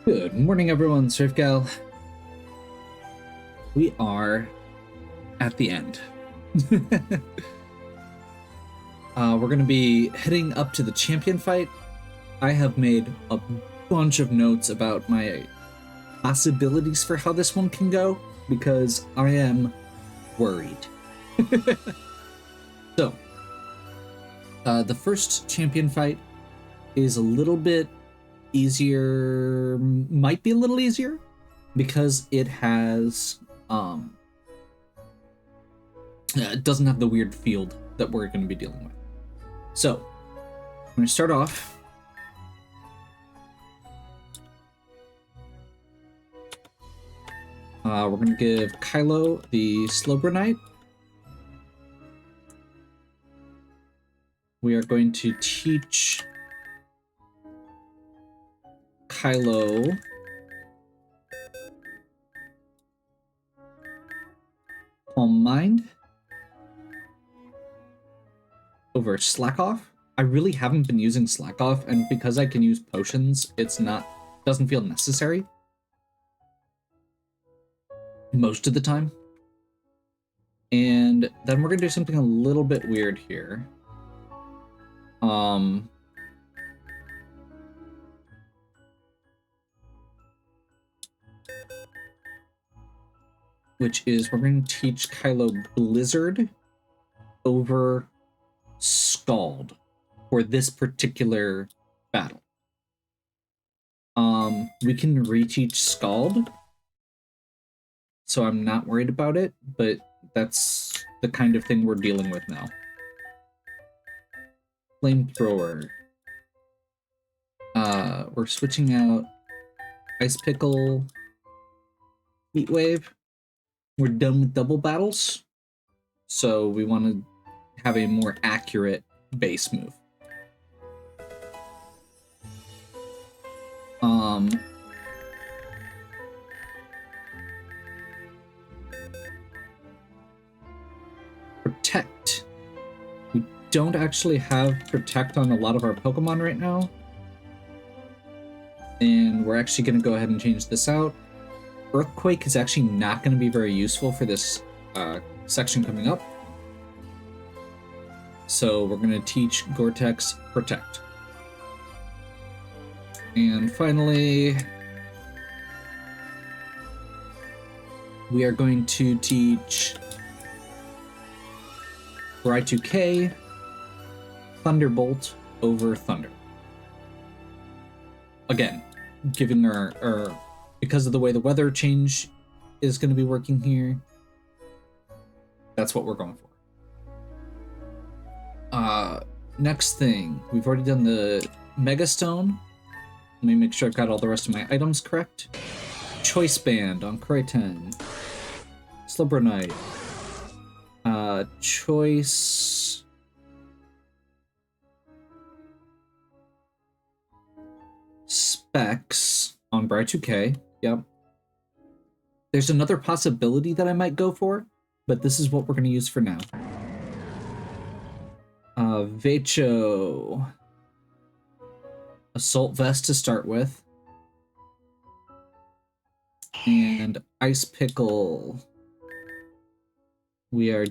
Good morning, everyone. SurfGal. We are at the end. We're going to be heading up to the champion fight. I have made a bunch of notes about my possibilities for how this one can go because I am worried. So, the first champion fight is a little bit easier, might be a little easier because it has it doesn't have the weird field that we're going to be dealing with. So I'm going to start off we're going to give Kylo the Slobranite. We are going to teach Kylo Calm Mind over Slack Off. I really haven't been using Slack Off, and because I can use potions, doesn't feel necessary most of the time. And then we're gonna do something a little bit weird here. Which is we're going to teach Kylo Blizzard over Scald for this particular battle. We can reteach Scald, so I'm not worried about it, but that's the kind of thing we're dealing with now. Flamethrower. We're switching out Ice Pickle, Heat Wave. We're done with double battles, so we want to have a more accurate base move. Protect. We don't actually have Protect on a lot of our Pokemon right now, and we're actually going to go ahead and change this out. Earthquake is actually not going to be very useful for this section coming up. So we're going to teach Gore-Tex Protect. And finally, we are going to teach Y2K Thunderbolt over Thunder. Again, giving our because of the way the weather change is going to be working here, that's what we're going for. Next thing, we've already done the Mega Stone. Let me make sure I've got all the rest of my items correct. Choice Band on Kraken. Slobranite. Choice... Specs on Bright2K. Yep. There's another possibility that I might go for, but this is what we're going to use for now. Vecho. Assault Vest to start with. And Ice Pickle. We are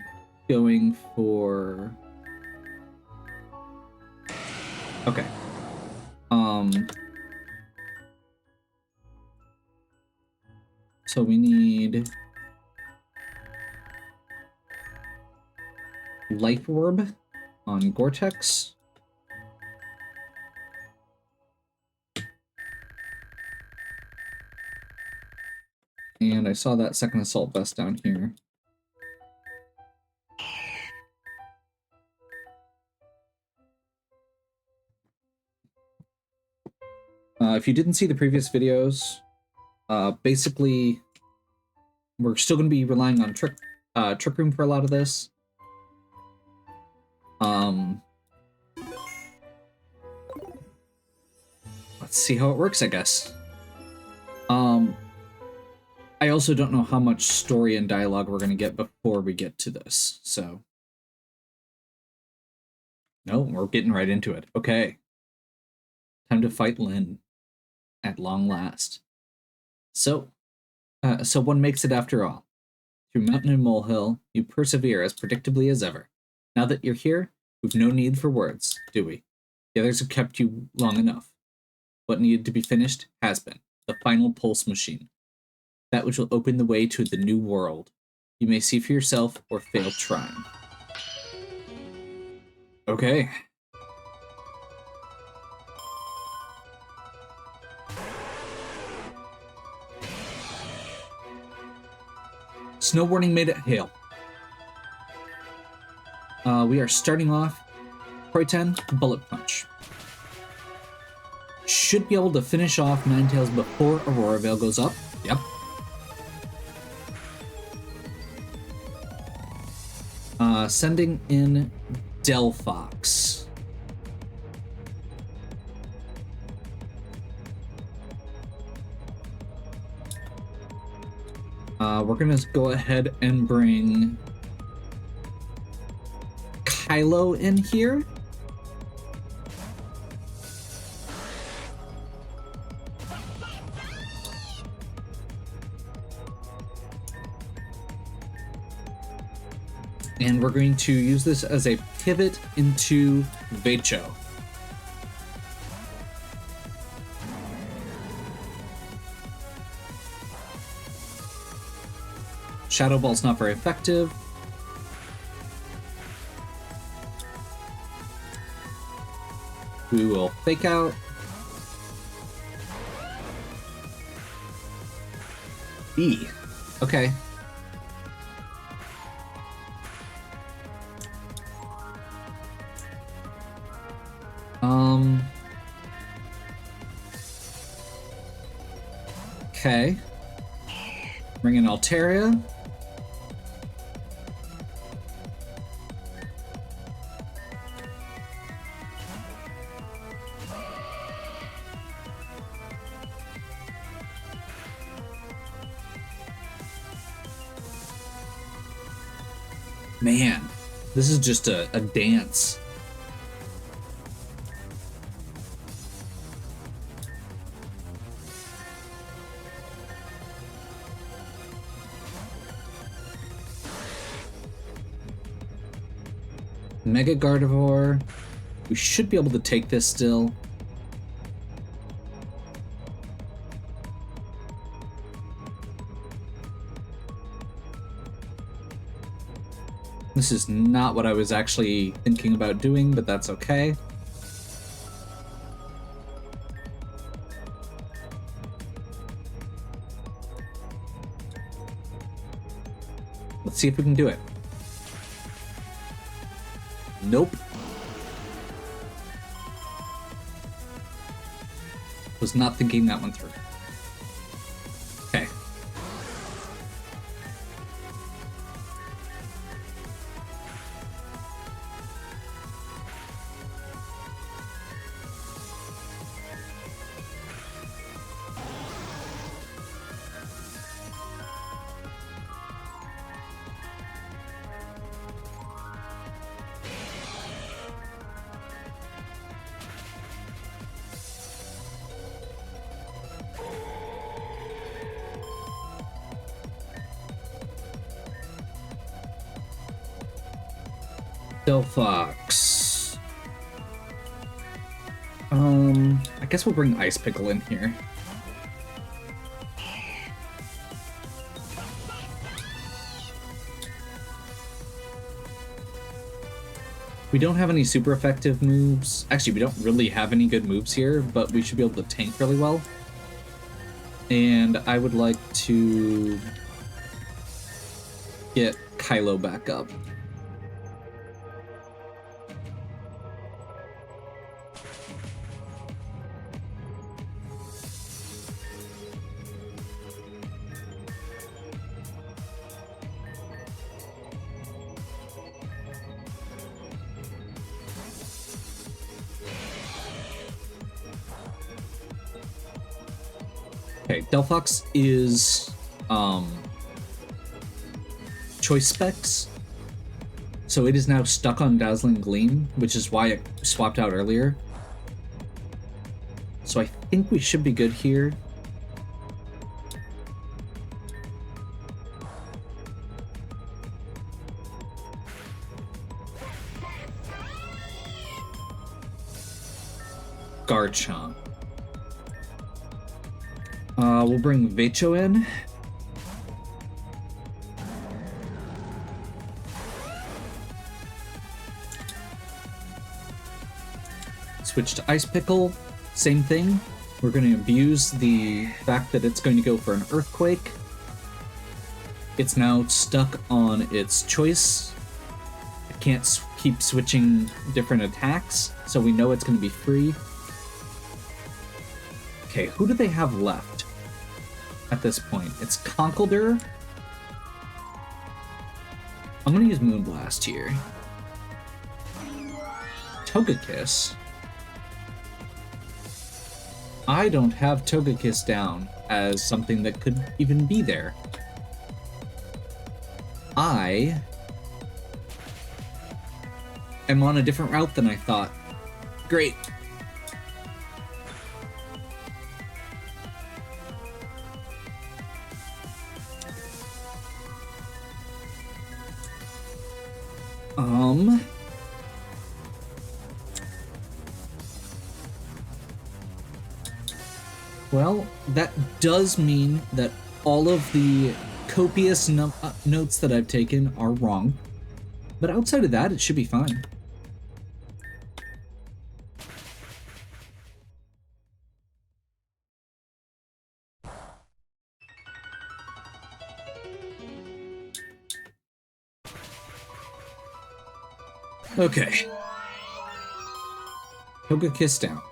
going for... Okay. So we need Life Orb on Gore-Tex. And I saw that second Assault Vest down here. If you didn't see the previous videos, basically, we're still going to be relying on Trick Room for a lot of this. Let's see how it works, I guess. I also don't know how much story and dialogue we're going to get before we get to this, so... No, we're getting right into it. Okay. Time to fight Lyn. At long last. So one makes it after all. Through mountain and molehill, you persevere as predictably as ever. Now that you're here, we've no need for words, do we? The others have kept you long enough. What needed to be finished has been. The final pulse machine. That which will open the way to the new world. You may see for yourself or fail trying. Okay. Snow warning made it hail. We are starting off Croyten, Bullet Punch. Should be able to finish off Ninetales before Aurora Veil goes up. Yep. Sending in Delphox. We're gonna go ahead and bring Kylo in here. And we're going to use this as a pivot into Vecho. Shadow Ball's not very effective. We will fake out. B. Okay. Okay. Bring in Altaria. Man, this is just a dance. Mega Gardevoir. We should be able to take this still. This is not what I was actually thinking about doing, but that's okay. Let's see if we can do it. Nope. Was not thinking that one through. Okay. Delphox. I guess we'll bring Ice Pickle in here. We don't have any super effective moves. Actually, we don't really have any good moves here, but we should be able to tank really well. And I would like to get Kylo back up. Okay, Delphox is choice specs, so it is now stuck on Dazzling Gleam, which is why it swapped out earlier. So I think we should be good here. Garchomp. We'll bring Vecho in. Switch to Ice Pickle. Same thing. We're going to abuse the fact that it's going to go for an Earthquake. It's now stuck on its choice. It can't keep switching different attacks, so we know it's going to be free. Okay, who do they have left at this point? It's Conkeldurr. I'm going to use Moonblast here. Togekiss. I don't have Togekiss down as something that could even be there. I am on a different route than I thought. Great. Well, that does mean that all of the copious notes that I've taken are wrong. But outside of that, it should be fine. Okay. Togekiss down.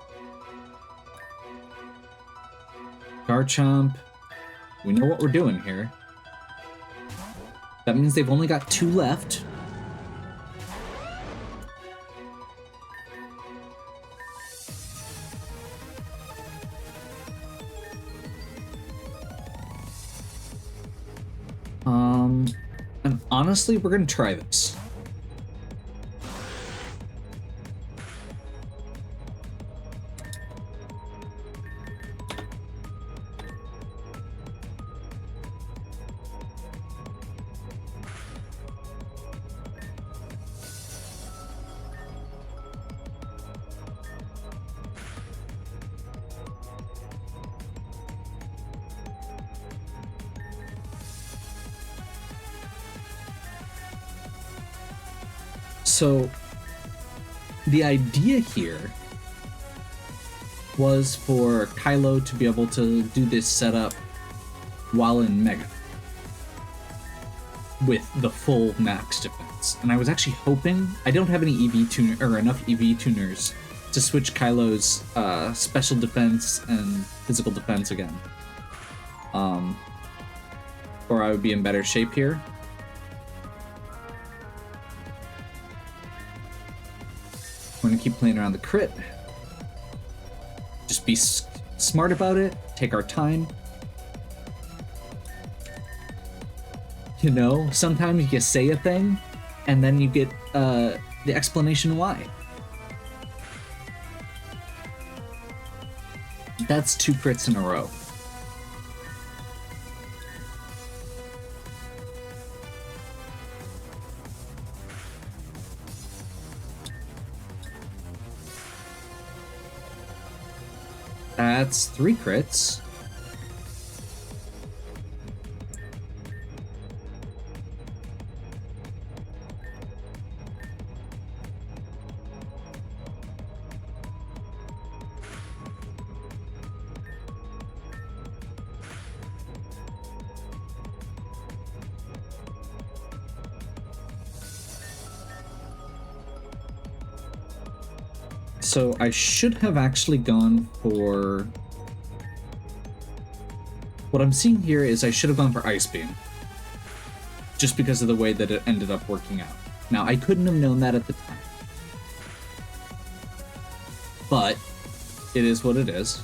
Garchomp. We know what we're doing here. That means they've only got 2 left. And honestly, we're gonna try this. So, the idea here was for Kylo to be able to do this setup while in Mega with the full max defense. And I was actually hoping, I don't have any EV tuner or enough EV tuners to switch Kylo's special defense and physical defense again. Or I would be in better shape here. We're gonna keep playing around the crit. Just be smart about it. Take our time. You know, sometimes you say a thing, and then you get the explanation why. That's 2 crits in a row. That's 3 crits. So I should have actually gone for... What I'm seeing here is I should have gone for Ice Beam. Just because of the way that it ended up working out. Now, I couldn't have known that at the time. But, it is what it is.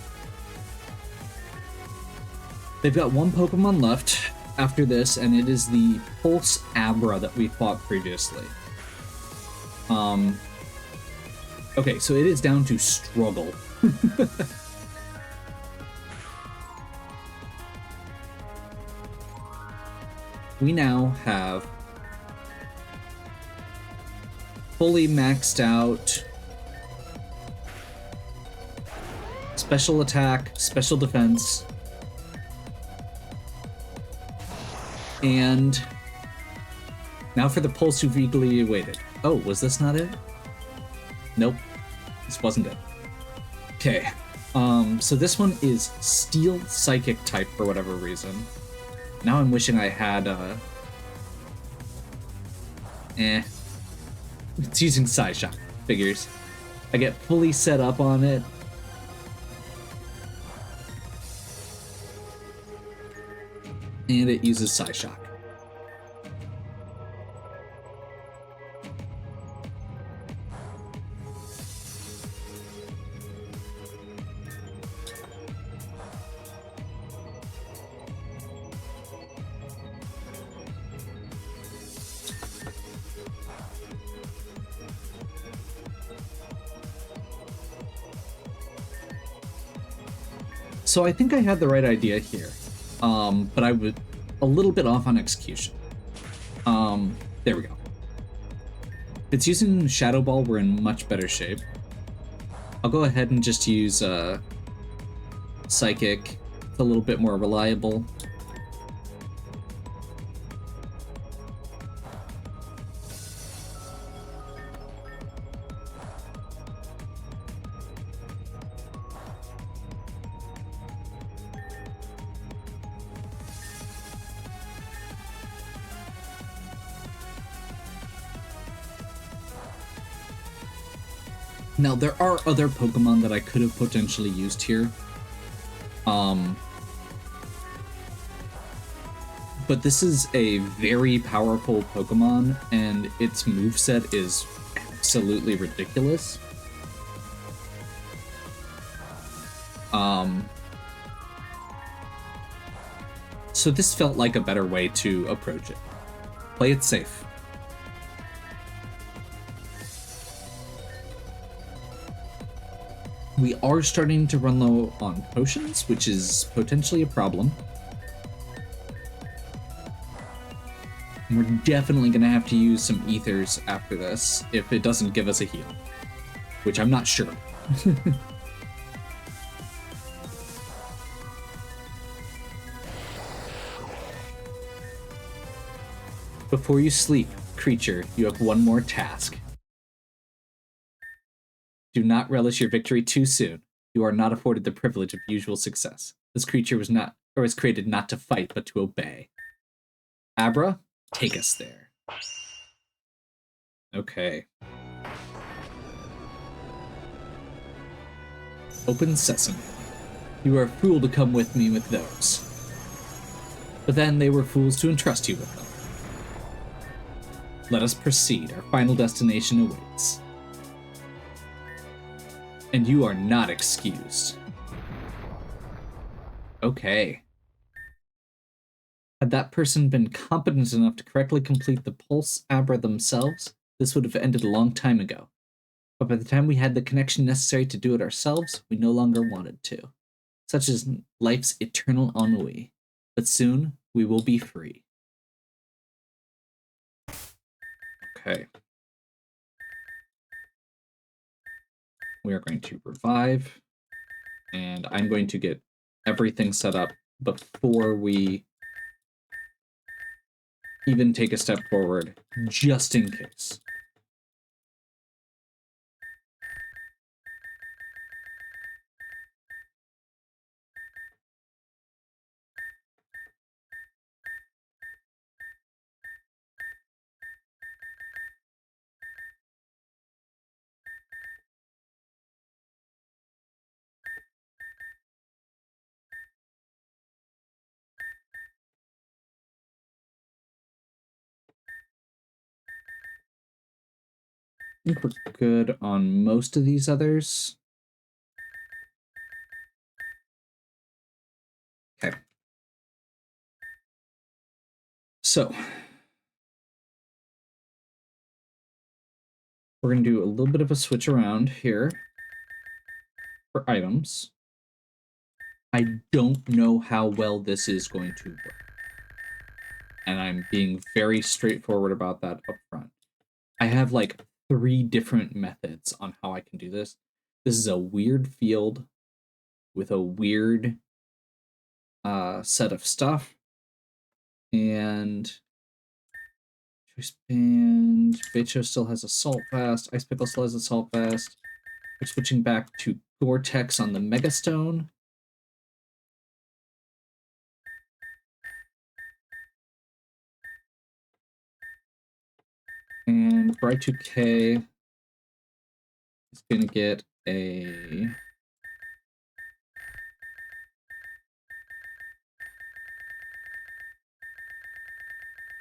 They've got 1 Pokemon left after this, and it is the Pulse Abra that we fought previously. Okay, so it is down to Struggle. We now have fully maxed out special attack, special defense, and now for the pulse you've eagerly awaited. Oh, was this not it? Nope, this wasn't it. Okay, so this one is Steel Psychic type for whatever reason. Now I'm wishing I had, it's using Psyshock, figures. I get fully set up on it. And it uses Psyshock. So I think I had the right idea here, but I was a little bit off on execution. There we go. If it's using Shadow Ball, we're in much better shape. I'll go ahead and just use Psychic. It's a little bit more reliable. Now, there are other Pokemon that I could have potentially used here. But this is a very powerful Pokemon, and its moveset is absolutely ridiculous. So this felt like a better way to approach it. Play it safe. We are starting to run low on potions, which is potentially a problem. And we're definitely going to have to use some ethers after this if it doesn't give us a heal, which I'm not sure. Before you sleep, creature, you have one more task. Do not relish your victory too soon. You are not afforded the privilege of usual success. This creature was created not to fight, but to obey. Abra, take us there. Okay. Open sesame. You are a fool to come with me with those. But then they were fools to entrust you with them. Let us proceed. Our final destination awaits. And you are not excused. Okay. Had that person been competent enough to correctly complete the Pulse Abra themselves, this would have ended a long time ago. But by the time we had the connection necessary to do it ourselves, we no longer wanted to. Such is life's eternal ennui. But soon, we will be free. Okay. We are going to revive, and I'm going to get everything set up before we even take a step forward, just in case. I think we're good on most of these others. Okay. So, we're going to do a little bit of a switch around here for items. I don't know how well this is going to work. And I'm being very straightforward about that up front. I have like 3 different methods on how I can do this. This is a weird field. with a weird set of stuff. And choice band, Becho still has Assault Vest, Ice Pickle still has Assault Vest. We're switching back to Gore-Tex on the Megastone. And Bright 2K is going to get a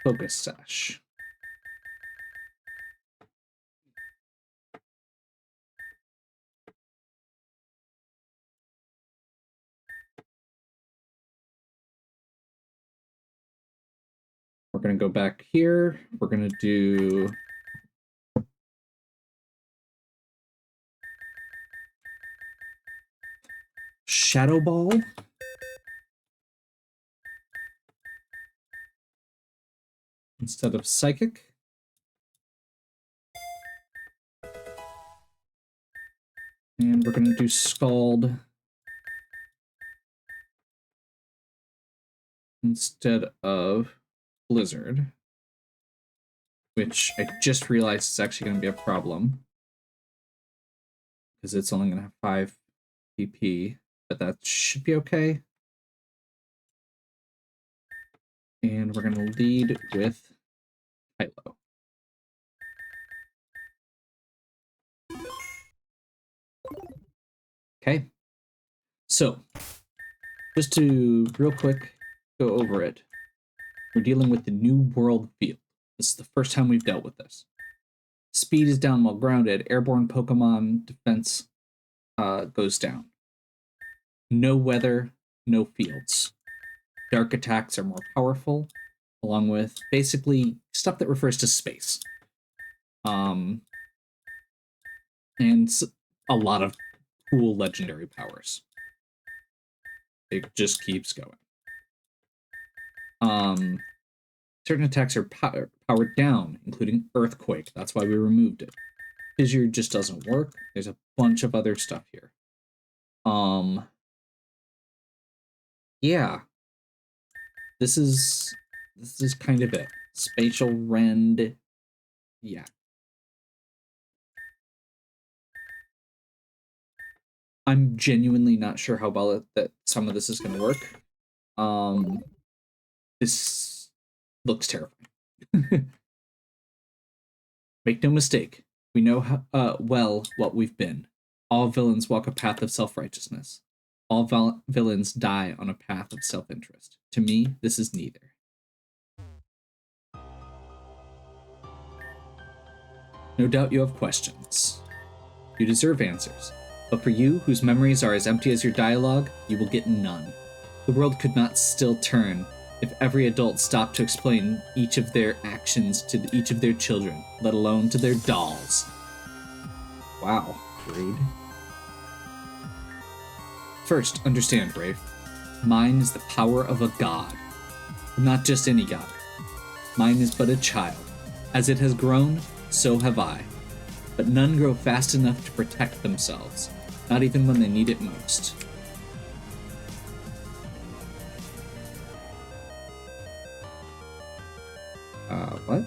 Focus Sash. We're going to go back here. We're going to do Shadow Ball. Instead of Psychic. And we're going to do Scald instead of Blizzard, which I just realized is actually going to be a problem because it's only going to have 5 PP, but that should be okay. And we're going to lead with Kylo. Okay. So, just to real quick go over it, we're dealing with the New World field. This is the first time we've dealt with this. Speed is down while grounded. Airborne Pokemon defense goes down. No weather, no fields. Dark attacks are more powerful, along with basically stuff that refers to space. And a lot of cool legendary powers. It just keeps going. Certain attacks are powered down, including Earthquake. That's why we removed it. Fissure just doesn't work. There's a bunch of other stuff here. Yeah. This is kind of it. Spatial Rend. Yeah. I'm genuinely not sure how well that some of this is going to work. This looks terrifying. Make no mistake, we know how, well what we've been. All villains walk a path of self-righteousness. All villains die on a path of self-interest. To me, this is neither. No doubt you have questions. You deserve answers. But for you, whose memories are as empty as your dialogue, you will get none. The world could not still turn if every adult stopped to explain each of their actions to each of their children, let alone to their dolls. Wow, rude. First, understand, Brave. Mine is the power of a god. But not just any god. Mine is but a child. As it has grown, so have I. But none grow fast enough to protect themselves, not even when they need it most. What?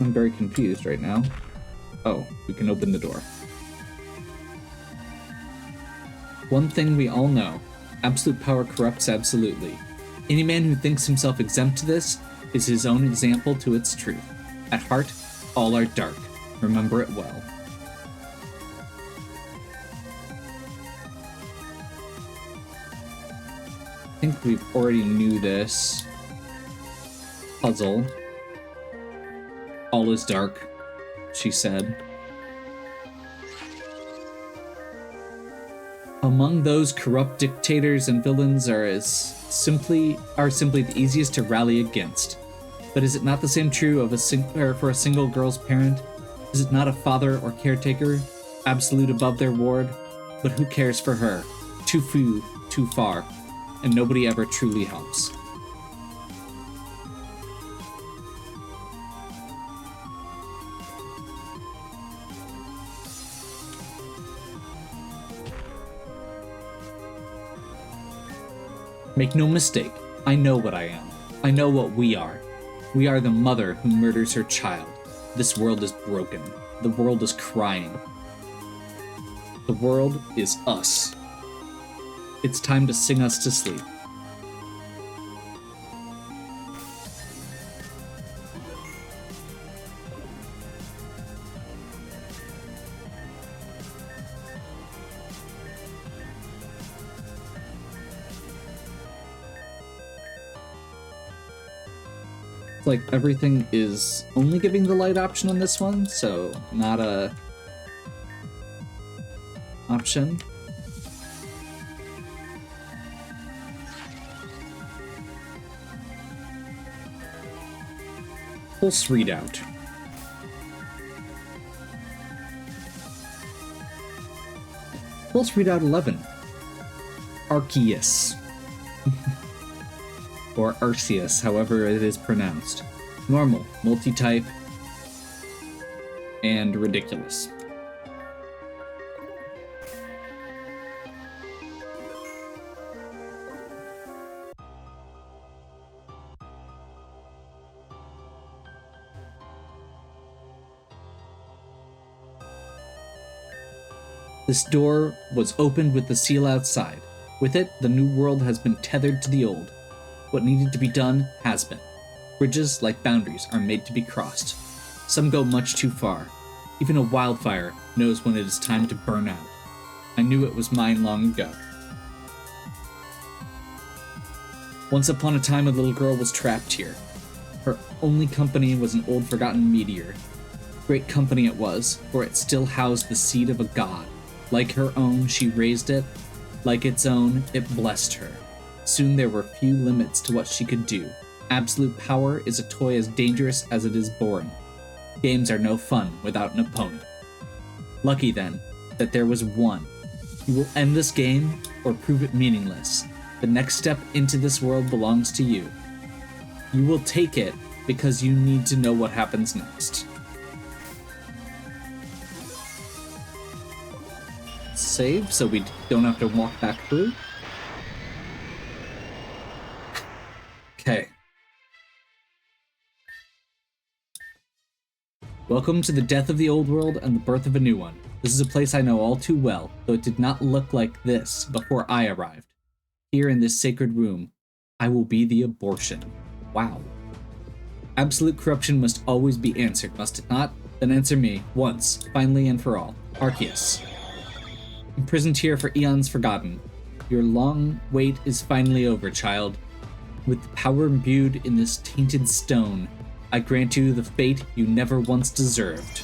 I'm very confused right now. Oh, we can open the door. One thing we all know, absolute power corrupts absolutely. Any man who thinks himself exempt to this is his own example to its truth. At heart, all are dark. Remember it well. I think we already knew this. Puzzle. All is dark, she said. Among those, corrupt dictators and villains are simply the easiest to rally against. But is it not the same true of for a single girl's parent? Is it not a father or caretaker, absolute above their ward? But who cares for her? Too few, too far, and nobody ever truly helps. Make no mistake, I know what I am. I know what we are. We are the mother who murders her child. This world is broken. The world is crying. The world is us. It's time to sing us to sleep. It's like everything is only giving the light option on this one, so not a option. Pulse readout. Pulse readout 11. Arceus. Or Arceus, however it is pronounced. Normal, multi-type, and ridiculous. This door was opened with the seal outside. With it, the new world has been tethered to the old. What needed to be done has been. Bridges, like boundaries, are made to be crossed. Some go much too far. Even a wildfire knows when it is time to burn out. I knew it was mine long ago. Once upon a time, a little girl was trapped here. Her only company was an old forgotten meteor. Great company it was, for it still housed the seed of a god. Like her own, she raised it. Like its own, it blessed her. Soon there were few limits to what she could do. Absolute power is a toy as dangerous as it is boring. Games are no fun without an opponent. Lucky then, that there was one. You will end this game, or prove it meaningless. The next step into this world belongs to you. You will take it because you need to know what happens next. Save so we don't have to walk back through. Okay. Welcome to the death of the old world and the birth of a new one. This is a place I know all too well, though it did not look like this before I arrived. Here in this sacred room, I will be the abortion. Wow. Absolute corruption must always be answered, must it not? Then answer me, once, finally and for all. Arceus. Imprisoned here for eons forgotten. Your long wait is finally over, child. With the power imbued in this tainted stone, I grant you the fate you never once deserved.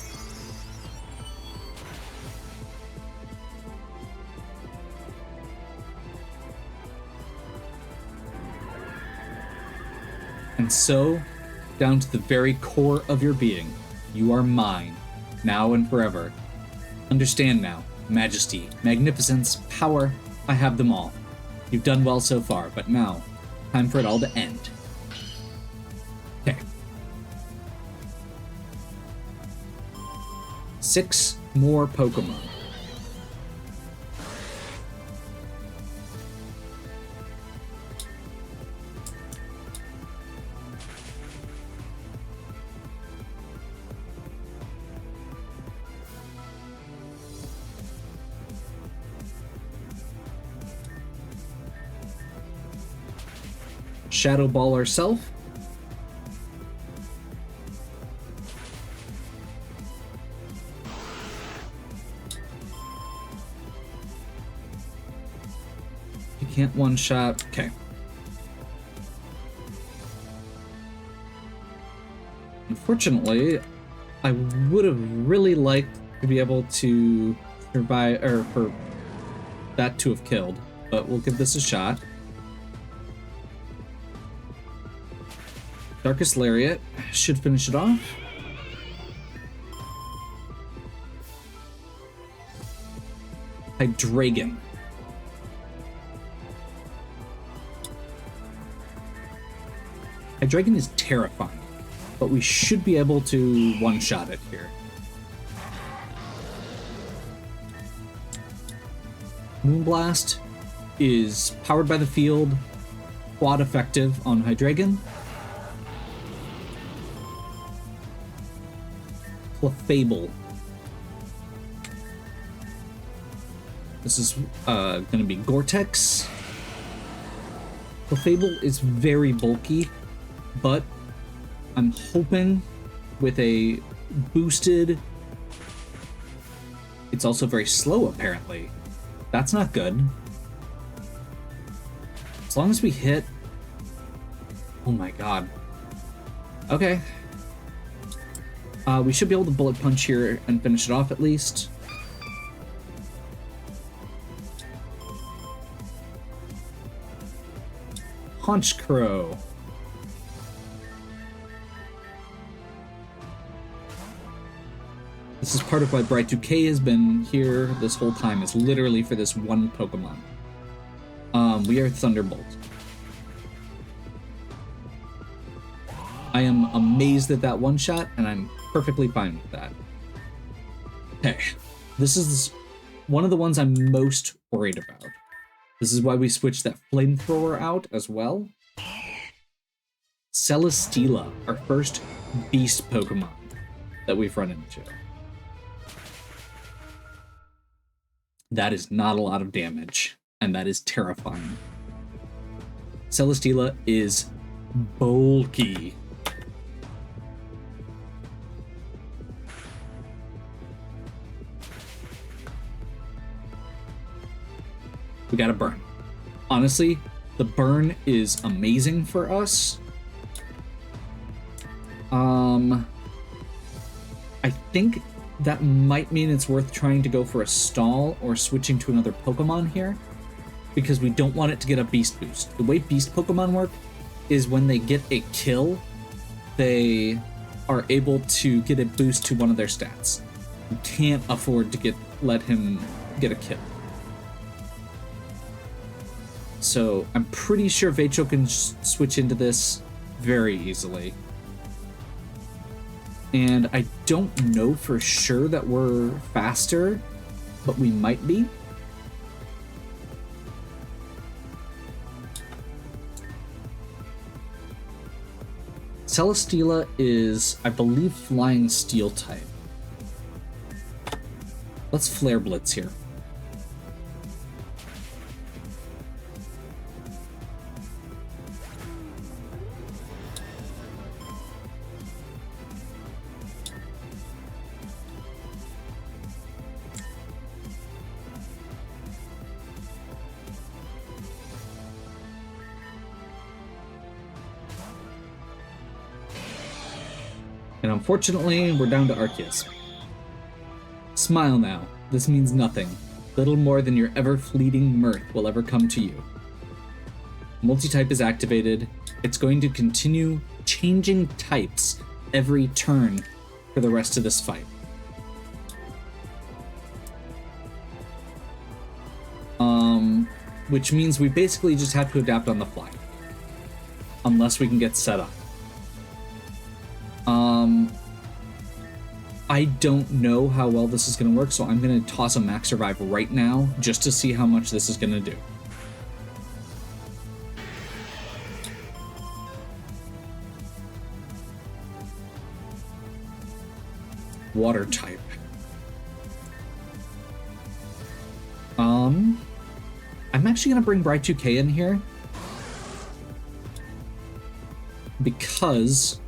And so, down to the very core of your being, you are mine, now and forever. Understand now, majesty, magnificence, power, I have them all. You've done well so far, but now, time for it all to end. Okay. 6 more Pokémon. Shadow Ball herself. You can't one-shot. Okay. Unfortunately, I would have really liked to be able to survive, or for that to have killed, but we'll give this a shot. Darkest Lariat should finish it off. Hydreigon. Hydreigon is terrifying, but we should be able to one-shot it here. Moonblast is powered by the field, quad effective on Hydreigon. Clefable. This is going to be Gore-Tex. Clefable is very bulky, but I'm hoping with a boosted... It's also very slow, apparently. That's not good. As long as we hit... Oh my god. Okay. We should be able to bullet punch here and finish it off at least. Haunch Crow. This is part of why Bright 2K has been here this whole time, is literally for this one Pokemon. We are Thunderbolt. I am amazed at that one shot, and I'm perfectly fine with that. Okay, this is one of the ones I'm most worried about. This is why we switched that flamethrower out as well. Celesteela, our first beast Pokemon that we've run into. That is not a lot of damage, and that is terrifying. Celesteela is bulky. We got a burn. Honestly, the burn is amazing for us. I think that might mean it's worth trying to go for a stall or switching to another Pokemon here, because we don't want it to get a beast boost. The way beast Pokemon work is when they get a kill, they are able to get a boost to one of their stats. You can't afford to let him get a kill. So I'm pretty sure Vachel can switch into this very easily. And I don't know for sure that we're faster, but we might be. Celesteela is, I believe, Flying Steel type. Let's Flare Blitz here. And unfortunately, we're down to Arceus. Smile now. This means nothing. Little more than your ever-fleeting mirth will ever come to you. Multi-type is activated. It's going to continue changing types every turn for the rest of this fight. Which means we basically just have to adapt on the fly. Unless we can get set up. I don't know how well this is going to work, so I'm going to toss a Max Revive right now just to see how much this is going to do. Water type. I'm actually going to bring Bright 2K in here because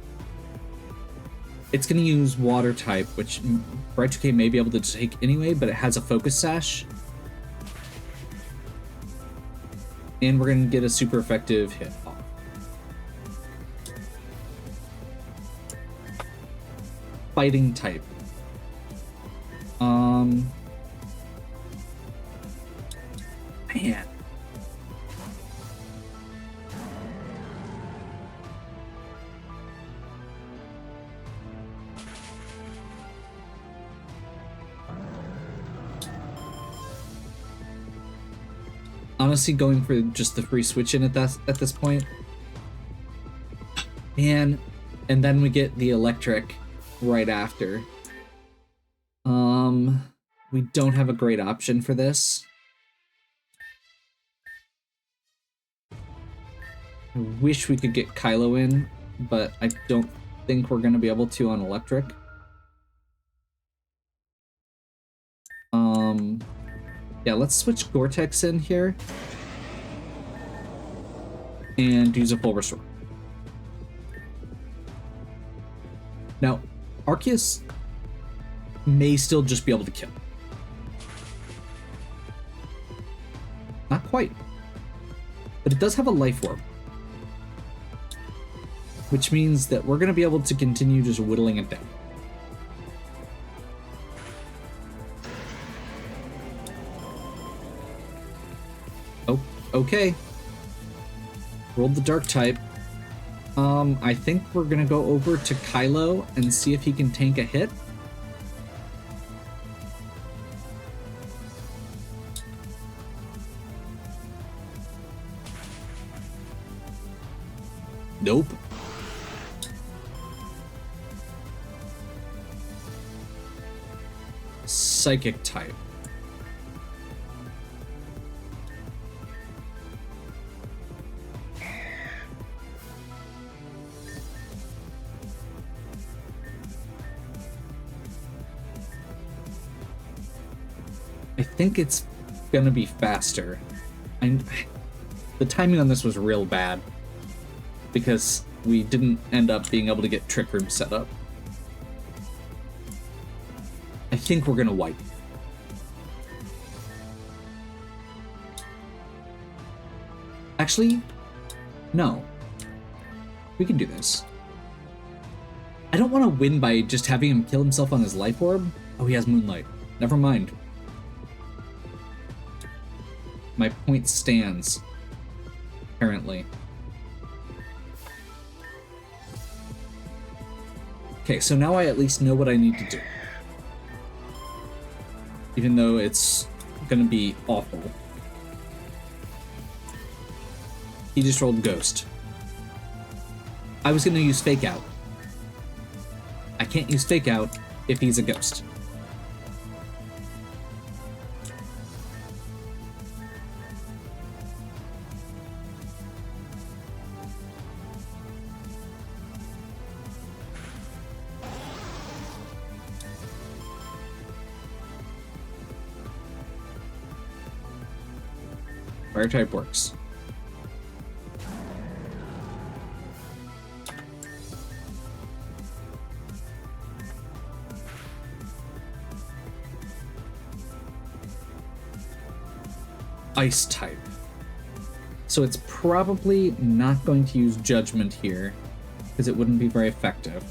it's going to use water type, which Bright 2K may be able to take anyway, but it has a focus sash. And we're going to get a super effective hit off. Fighting type. Man. Honestly, going for just the free switch in at this point. Man, and then we get the electric right after. We don't have a great option for this. I wish we could get Kylo in, but I don't think we're going to be able to on electric. Yeah, let's switch Gore-Tex in here and use a full restore. Now, Arceus may still just be able to kill. Not quite. But it does have a life orb, which means that we're going to be able to continue just whittling it down. Oh, okay. Rolled the dark type. I think we're going to go over to Kylo and see if he can tank a hit. Nope. Psychic type. I think it's gonna be faster. The timing on this was real bad because we didn't end up being able to get Trick Room set up. I think we're gonna wipe. Actually, no. We can do this. I don't want to win by just having him kill himself on his life orb. Oh, he has Moonlight. Never mind. My point stands, apparently. Okay, so now I at least know what I need to do. Even though it's gonna be awful. He just rolled Ghost. I was gonna use Fake Out. I can't use Fake Out if he's a ghost. Fire type works. Ice type. So it's probably not going to use Judgment here, because it wouldn't be very effective.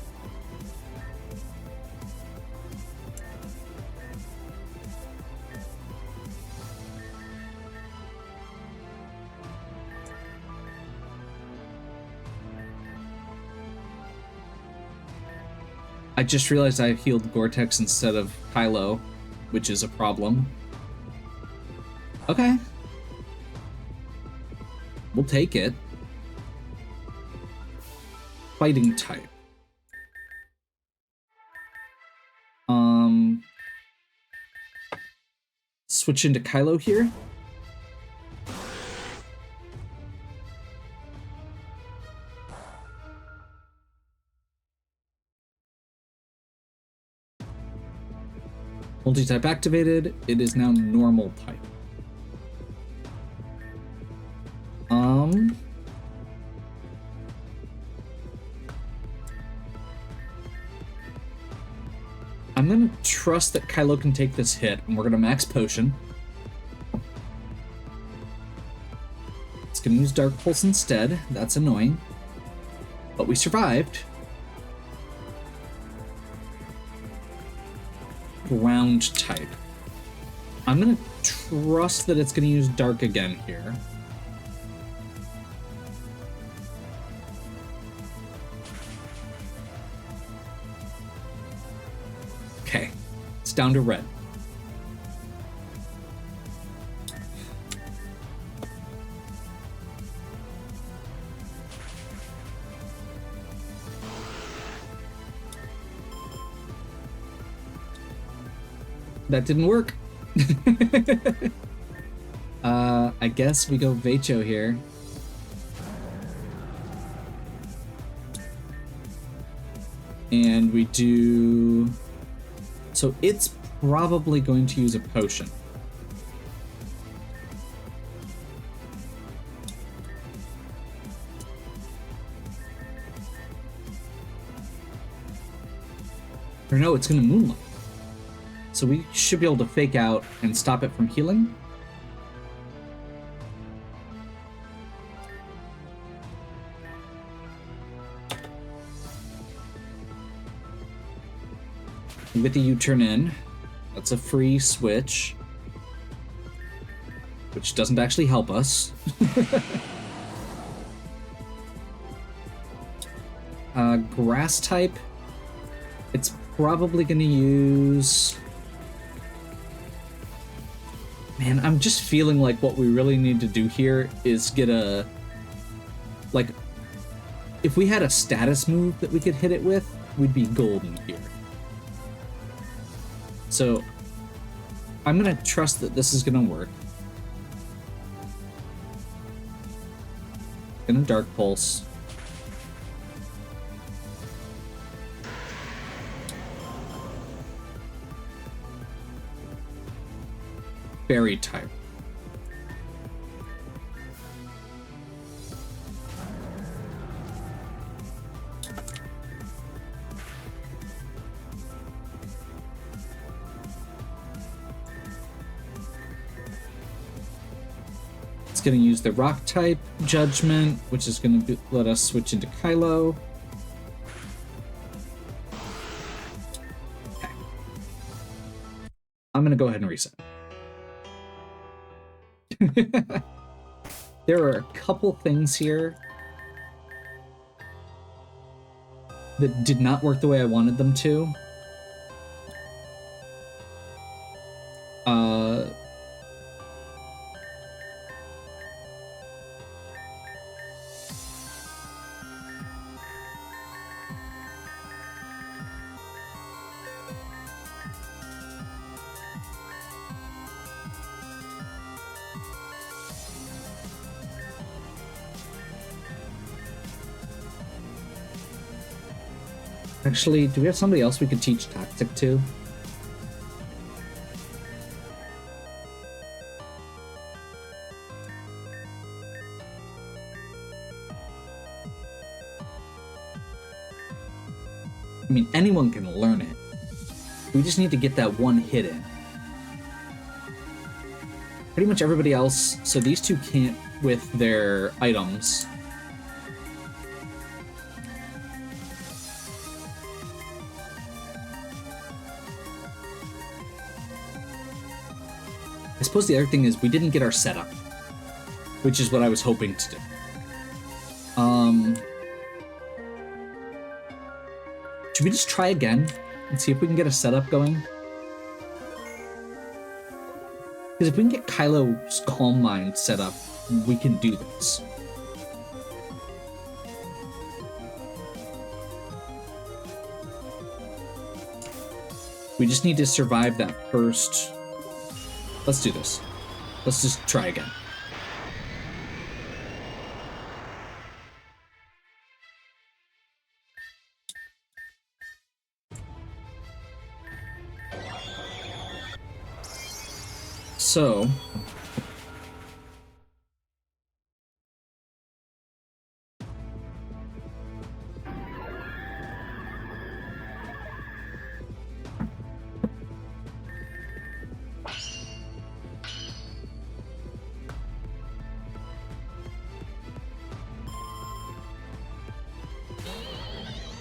I just realized I healed Gore-Tex instead of Kylo, which is a problem. Okay. We'll take it. Fighting type. Switch into Kylo here. Multi-type activated. It is now normal type. I'm gonna trust that Kylo can take this hit, and we're gonna max potion. It's gonna use Dark Pulse instead. That's annoying. But we survived. Ground type. I'm gonna trust that it's gonna use Dark again here. Okay, it's down to red. That didn't work. I guess we go Vecho here. And we do... So it's probably going to use a potion. Or no, it's going to moonlight. So we should be able to fake out and stop it from healing. With the U-turn in, that's a free switch, which doesn't actually help us. Grass type, it's probably going to use... Man, I'm just feeling like what we really need to do here is get a... Like, if we had a status move that we could hit it with, we'd be golden here. So, I'm gonna trust that this is gonna work. Gonna Dark Pulse. Fairy type. It's going to use the rock type Judgment, which is going to let us switch into Kylo. Okay. I'm going to go ahead and reset. There are a couple things here that did not work the way I wanted them to. Actually, do we have somebody else we could teach tactic to? I mean, anyone can learn it. We just need to get that one hit in. Pretty much everybody else, so these two can't with their items. I suppose the other thing is we didn't get our setup, which is what I was hoping to do. Should we just try again and see if we can get a setup going? Because if we can get Kylo's Calm Mind set up, we can do this. We just need to survive that first... Let's do this. Let's just try again. So...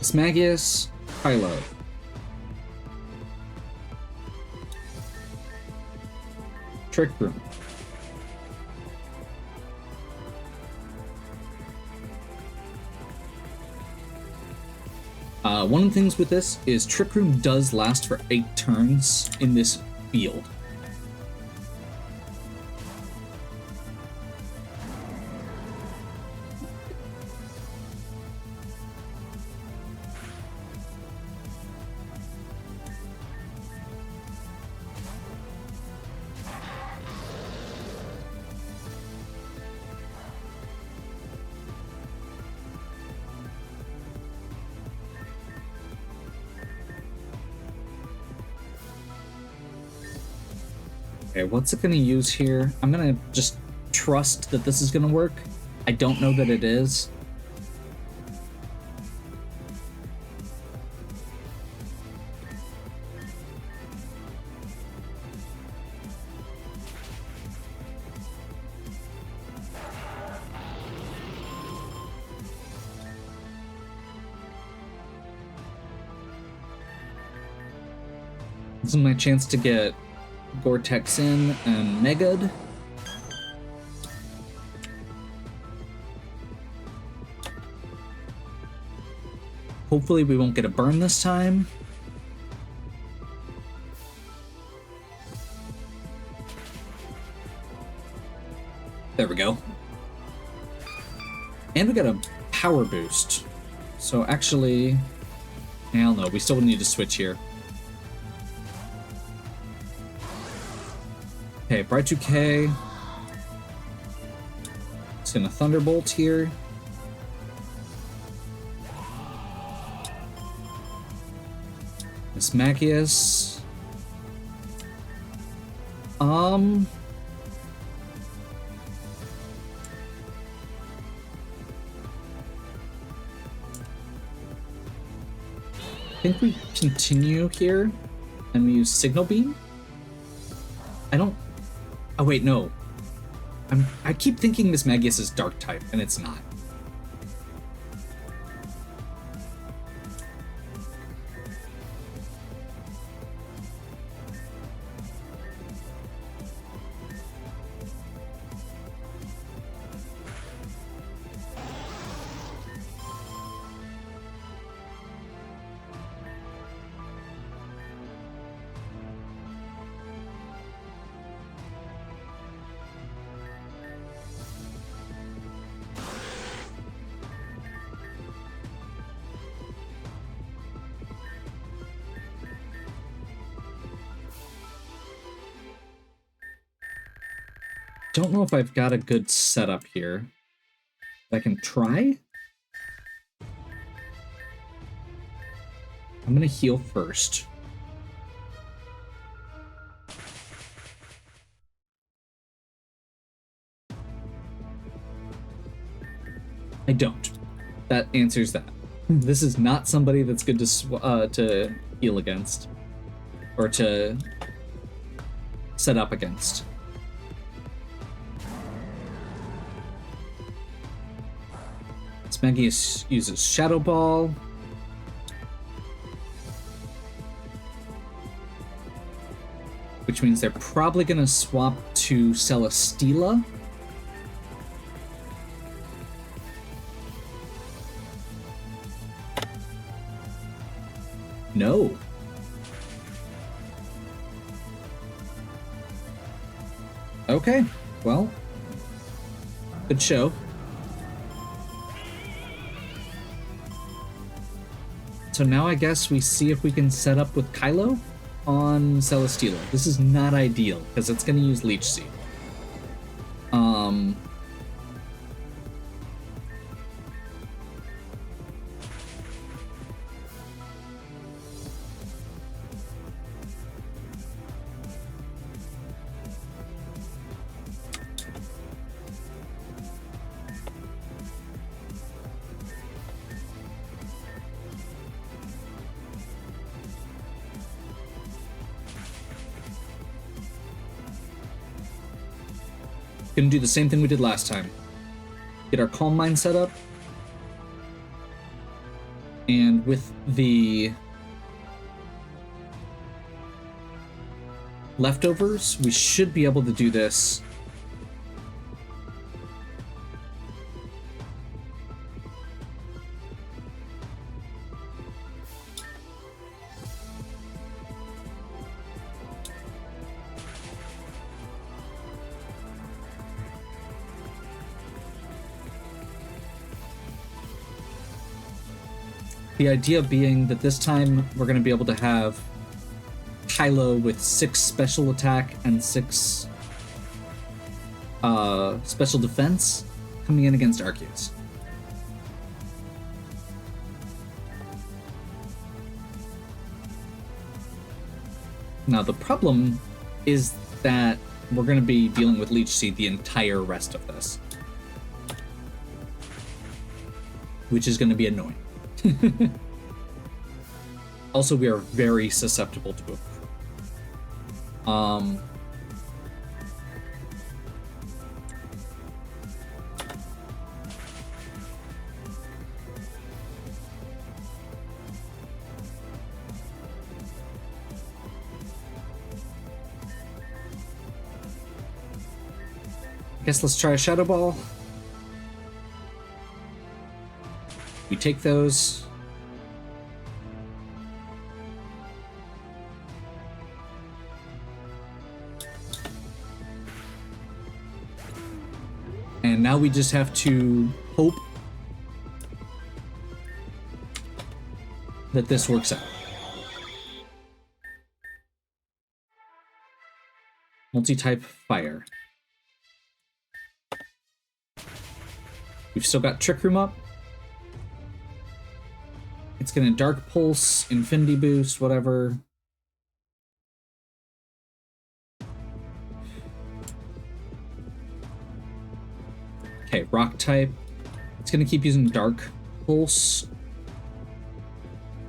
Smagius, Kylo. Trick Room. One of the things with this is Trick Room does last for 8 turns in this field. Okay, what's it gonna use here? I'm gonna just trust that this is gonna work. I don't know that it is. This is my chance to get Gore-Tex in and Megad. Hopefully we won't get a burn this time. There we go. And we got a power boost. So actually, hell no, we still need to switch here. Okay, Bright 2K. It's gonna Thunderbolt here. Miss Magius. I think we continue here and we use Signal Beam. I don't. Oh wait, no. I keep thinking Miss Magius is Dark type, and it's not. Don't know if I've got a good setup here. I can try. I'm gonna heal first. I don't. That answers that. This is not somebody that's good to heal against or to set up against. Smagius uses Shadow Ball. Which means they're probably going to swap to Celesteela. No. Okay, well, good show. So now I guess we see if we can set up with Kylo on Celesteela. This is not ideal, because it's going to use Leech Seed. Gonna do the same thing we did last time. Get our Calm Mind set up. And with the leftovers, we should be able to do this. The idea being that this time we're going to be able to have Kylo with 6 special attack and 6 special defense coming in against Arceus. Now the problem is that we're going to be dealing with Leech Seed the entire rest of this. Which is going to be annoying. Also, we are very susceptible to it. Guess let's try a Shadow Ball. We take those. And now we just have to hope that this works out. Multi-type fire. We've still got Trick Room up. It's gonna Dark Pulse, Infinity Boost, whatever. Okay, Rock type. It's gonna keep using Dark Pulse.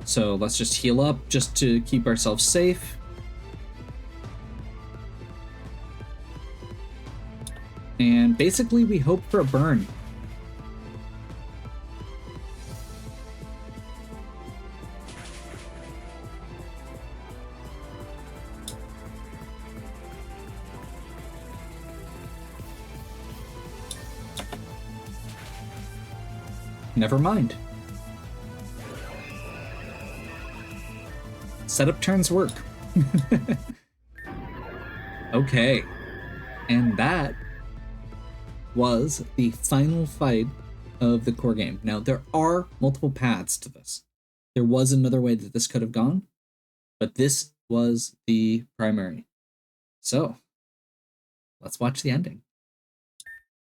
So let's just heal up just to keep ourselves safe. And basically we hope for a burn. Never mind. Setup turns work. Okay. And that was the final fight of the core game. Now, there are multiple paths to this. There was another way that this could have gone, but this was the primary. So, let's watch the ending.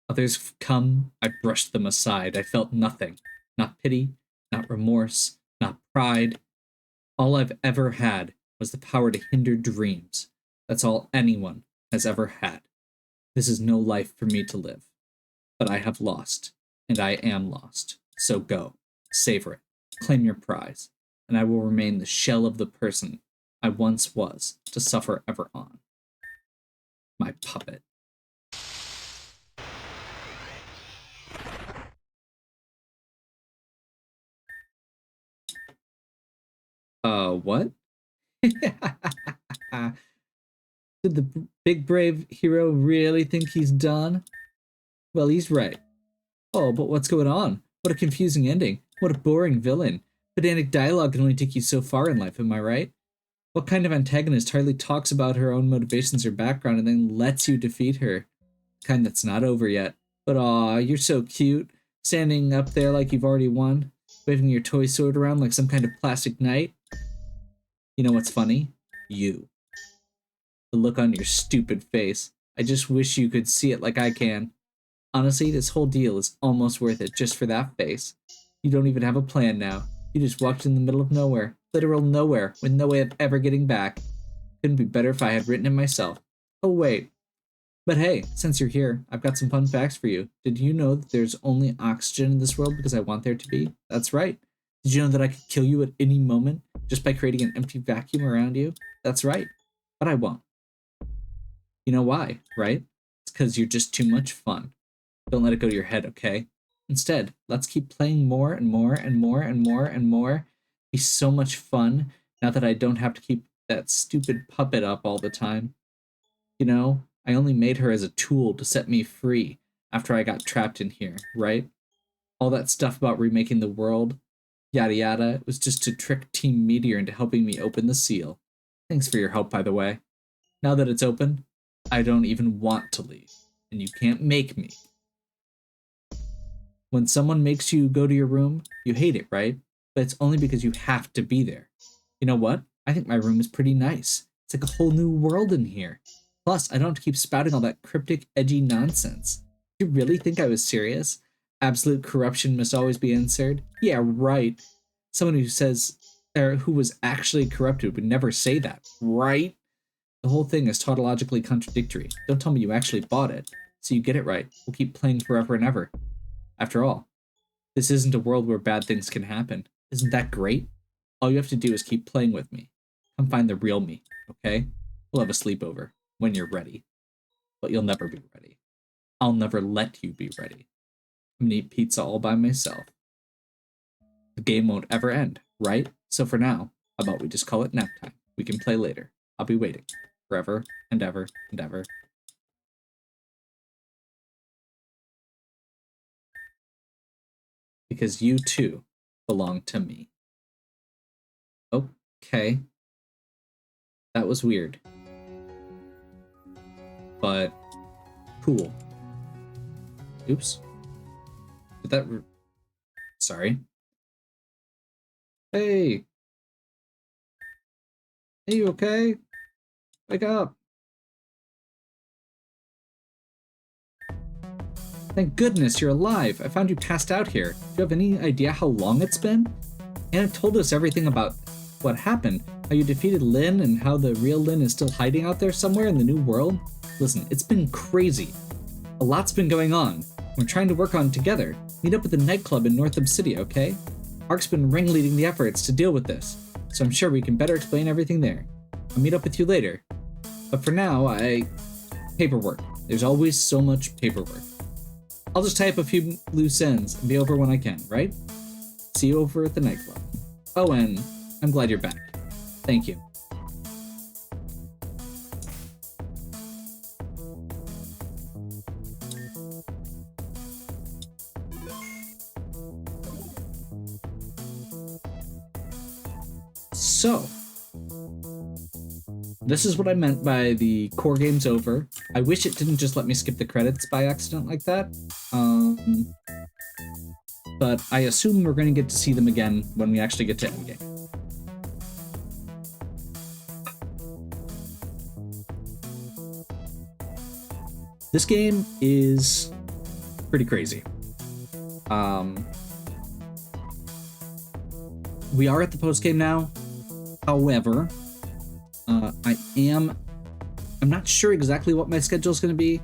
Others come, I brushed them aside. I felt nothing. Not pity, not remorse, not pride. All I've ever had was the power to hinder dreams. That's all anyone has ever had. This is no life for me to live. But I have lost, and I am lost. So go, savor it, claim your prize, and I will remain the shell of the person I once was to suffer ever on. My puppet. What? Did the big brave hero really think he's done? Well, he's right. Oh, but what's going on? What a confusing ending. What a boring villain. Pedantic dialogue can only take you so far in life, am I right? What kind of antagonist hardly talks about her own motivations or background and then lets you defeat her? Kind that's not over yet. But aw, you're so cute. Standing up there like you've already won. Waving your toy sword around like some kind of plastic knight. You know what's funny? You. The look on your stupid face. I just wish you could see it like I can. Honestly, this whole deal is almost worth it just for that face. You don't even have a plan now. You just walked in the middle of nowhere. Literal nowhere, with no way of ever getting back. Couldn't be better if I had written it myself. Oh wait. But hey, since you're here, I've got some fun facts for you. Did you know that there's only oxygen in this world because I want there to be? That's right. Did you know that I could kill you at any moment just by creating an empty vacuum around you? That's right. But I won't. You know why, right? It's because you're just too much fun. Don't let it go to your head, okay? Instead, let's keep playing more and more and more and more and more. Be so much fun now that I don't have to keep that stupid puppet up all the time. You know, I only made her as a tool to set me free after I got trapped in here, right? All that stuff about remaking the world, yada yada, it was just to trick Team Meteor into helping me open the seal. Thanks for your help, by the way. Now that it's open, I don't even want to leave, and you can't make me. When someone makes you go to your room, you hate it, right? But it's only because you have to be there. You know what? I think my room is pretty nice. It's like a whole new world in here. Plus, I don't have to keep spouting all that cryptic, edgy nonsense. You really think I was serious? Absolute corruption must always be answered? Yeah, right. Someone who says, or who was actually corrupted would never say that, right? The whole thing is tautologically contradictory. Don't tell me you actually bought it. So you get it right. We'll keep playing forever and ever. After all, this isn't a world where bad things can happen. Isn't that great? All you have to do is keep playing with me. Come find the real me, okay? We'll have a sleepover when you're ready. But you'll never be ready. I'll never let you be ready. I'm gonna eat pizza all by myself. The game won't ever end, right? So for now, how about we just call it nap time? We can play later. I'll be waiting. Forever and ever and ever. Because you too belong to me. Okay. That was weird. But cool. Oops. Did that... Sorry. Hey! Are you okay? Wake up! Thank goodness you're alive! I found you passed out here. Do you have any idea how long it's been? Anna told us everything about what happened, how you defeated Lynn and how the real Lynn is still hiding out there somewhere in the new world. Listen, it's been crazy. A lot's been going on. We're trying to work on it together. Meet up at the nightclub in Northam City, okay? Ark's been ringleading the efforts to deal with this, so I'm sure we can better explain everything there. I'll meet up with you later. But for now, paperwork. There's always so much paperwork. I'll just tie up a few loose ends and be over when I can, right? See you over at the nightclub. Oh, and I'm glad you're back. Thank you. So, this is what I meant by the core game's over. I wish it didn't just let me skip the credits by accident like that. But I assume we're going to get to see them again when we actually get to endgame. This game is pretty crazy. We are at the post game now. However, I'm not sure exactly what my schedule is going to be.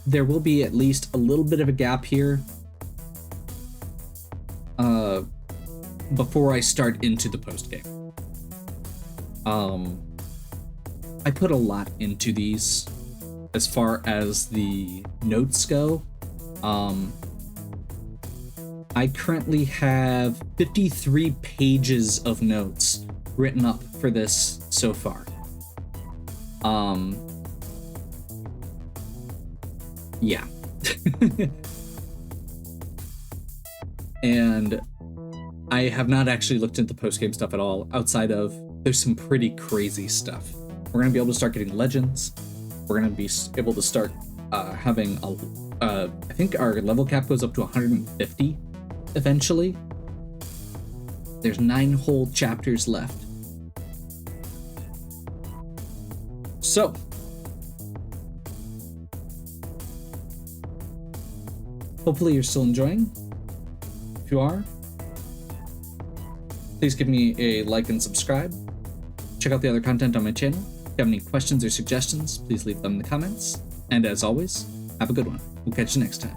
There will be at least a little bit of a gap here before I start into the post game. I put a lot into these as far as the notes go. I currently have 53 pages of notes written up for this so far. Yeah. And I have not actually looked into the post-game stuff at all, outside of there's some pretty crazy stuff. We're going to be able to start getting legends. We're going to be able to start having I think our level cap goes up to 150 eventually. There's 9 whole chapters left. So, hopefully you're still enjoying. If you are, please give me a like and subscribe. Check out the other content on my channel. If you have any questions or suggestions, please leave them in the comments. And as always, have a good one. We'll catch you next time.